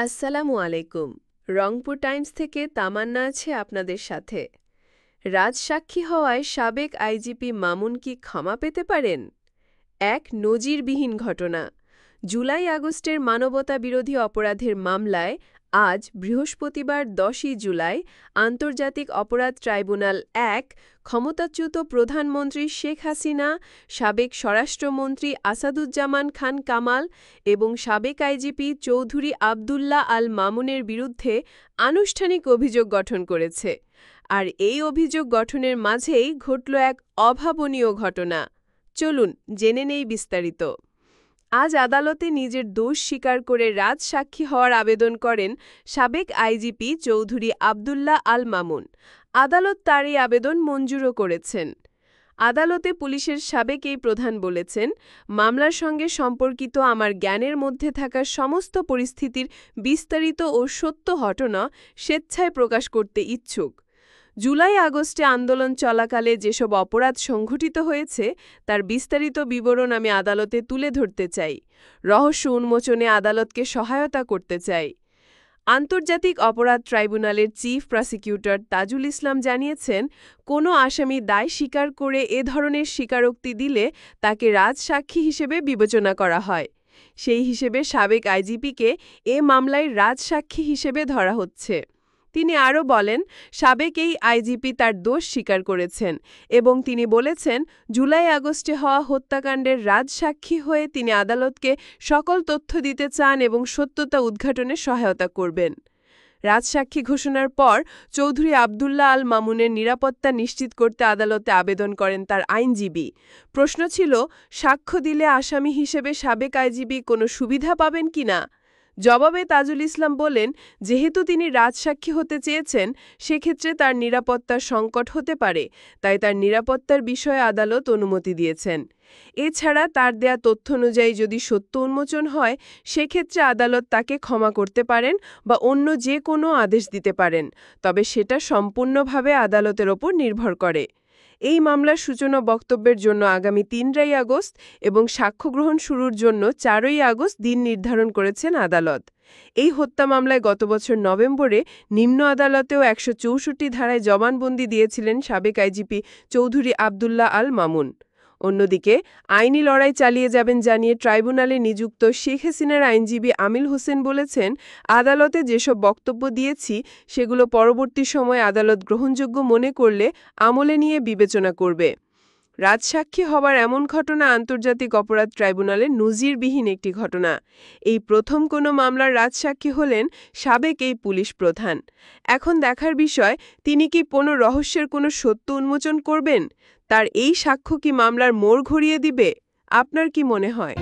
আসসালামু আলাইকুম। রংপুর টাইমস থেকে তামান্না আছে আপনাদের সাথে। রাজসাক্ষী হওয়ায় সাবেক আইজিপি মামুন কি ক্ষমা পেতে পারেন? এক নজিরবিহীন ঘটনা। জুলাই-আগস্টের মানবতাবিরোধী অপরাধের মামলায় আজ বৃহস্পতিবার ১০ই জুলাই আন্তর্জাতিক অপরাধ ট্রাইব্যুনাল ১ ক্ষমতাচ্যুত প্রধানমন্ত্রী শেখ হাসিনা, সাবেক স্বরাষ্ট্রমন্ত্রী আসাদুজ্জামান খান কামাল এবং সাবেক আইজিপি চৌধুরী আবদুল্লাহ আল মামুনের বিরুদ্ধে আনুষ্ঠানিক অভিযোগ গঠন করেছে। আর এই অভিযোগ গঠনের মাঝেই ঘটল এক অভাবনীয় ঘটনা। চলুন জেনে নেই বিস্তারিত। আজ আদালতে নিজের দোষ স্বীকার করে রাজসাক্ষী হওয়ার আবেদন করেন সাবেক আইজিপি চৌধুরী আবদুল্লাহ আল মামুন। আদালত তার এই আবেদন মঞ্জুরও করেছেন। আদালতে পুলিশের সাবেক এই প্রধান বলেছেন, মামলার সঙ্গে সম্পর্কিত আমার জ্ঞানের মধ্যে থাকা সমস্ত পরিস্থিতির বিস্তারিত ও সত্য ঘটনা স্বেচ্ছায় প্রকাশ করতে ইচ্ছুক। জুলাই-আগস্টে আন্দোলন চলাকালে যেসব অপরাধ সংঘটিত হয়েছে তার বিস্তারিত বিবরণ আমি আদালতে তুলে ধরতে চাই। রহস্য উন্মোচনে আদালতকে সহায়তা করতে চাই। আন্তর্জাতিক অপরাধ ট্রাইব্যুনালের চিফ প্রসিকিউটর তাজুল ইসলাম জানিয়েছেন, কোনো আসামি দায় স্বীকার করে এ ধরনের স্বীকারোক্তি দিলে তাকে রাজসাক্ষী হিসেবে বিবেচনা করা হয়। সেই হিসেবে সাবেক আইজিপিকে এ মামলায় রাজসাক্ষী হিসেবে ধরা হচ্ছে। তিনি আরও বলেন, সাবেক এই আইজিপি তার দোষ স্বীকার করেছেন এবং তিনি বলেছেন, জুলাই-আগস্টে হওয়া হত্যাকাণ্ডের রাজসাক্ষী হয়ে তিনি আদালতকে সকল তথ্য দিতে চান এবং সত্যতা উদ্ঘাটনে সহায়তা করবেন। রাজসাক্ষী ঘোষণার পর চৌধুরী আবদুল্লাহ আল মামুনের নিরাপত্তা নিশ্চিত করতে আদালতে আবেদন করেন তার আইনজীবী। প্রশ্ন ছিল, সাক্ষ্য দিলে আসামি হিসেবে সাবেক আইজিপি কোনো সুবিধা পাবেন কিনা। জবাবে তাজুল ইসলাম বলেন, যেহেতু তিনি রাজসাক্ষী হতে চেয়েছেন সেক্ষেত্রে তার নিরাপত্তার সংকট হতে পারে, তাই তার নিরাপত্তার বিষয়ে আদালত অনুমতি দিয়েছেন। এছাড়া তার দেয়া তথ্য অনুযায়ী যদি সত্য উন্মোচন হয় সেক্ষেত্রে আদালত তাকে ক্ষমা করতে পারেন বা অন্য যে কোনো আদেশ দিতে পারেন, তবে সেটা সম্পূর্ণভাবে আদালতের ওপর নির্ভর করে। এই মামলার সূচনা বক্তব্যের জন্য আগামী ৩ই আগস্ট এবং সাক্ষ্যগ্রহণ শুরুর জন্য ৪ই আগস্ট দিন নির্ধারণ করেছেন আদালত। এই হত্যা মামলায় গত বছর নভেম্বরে নিম্ন আদালতেও ১৬৪ ধারায় জবানবন্দি দিয়েছিলেন সাবেক আইজিপি চৌধুরী আবদুল্লাহ আল মামুন। অন্যদিকে আইনি লড়াই চালিয়ে যাবেন জানিয়ে ট্রাইব্যুনালে নিযুক্ত শেখ হাসিনার আইনজীবী আমিল হোসেন বলেছেন, আদালতে যেসব বক্তব্য দিয়েছি সেগুলো পরবর্তী সময়ে আদালত গ্রহণযোগ্য মনে করলে আমলে নিয়ে বিবেচনা করবে। রাজসাক্ষী হবার এমন ঘটনা আন্তর্জাতিক অপরাধ ট্রাইব্যুনালে নজিরবিহীন একটি ঘটনা। এই প্রথম কোনো মামলার রাজসাক্ষী হলেন সাবেক এই পুলিশ প্রধান। এখন দেখার বিষয়, তিনি কি কোনো রহস্যের কোনো সত্য উন্মোচন করবেন? তার এই সাক্ষ্য কি মামলার মোড় ঘুরিয়ে দিবে? আপনার কি মনে হয়?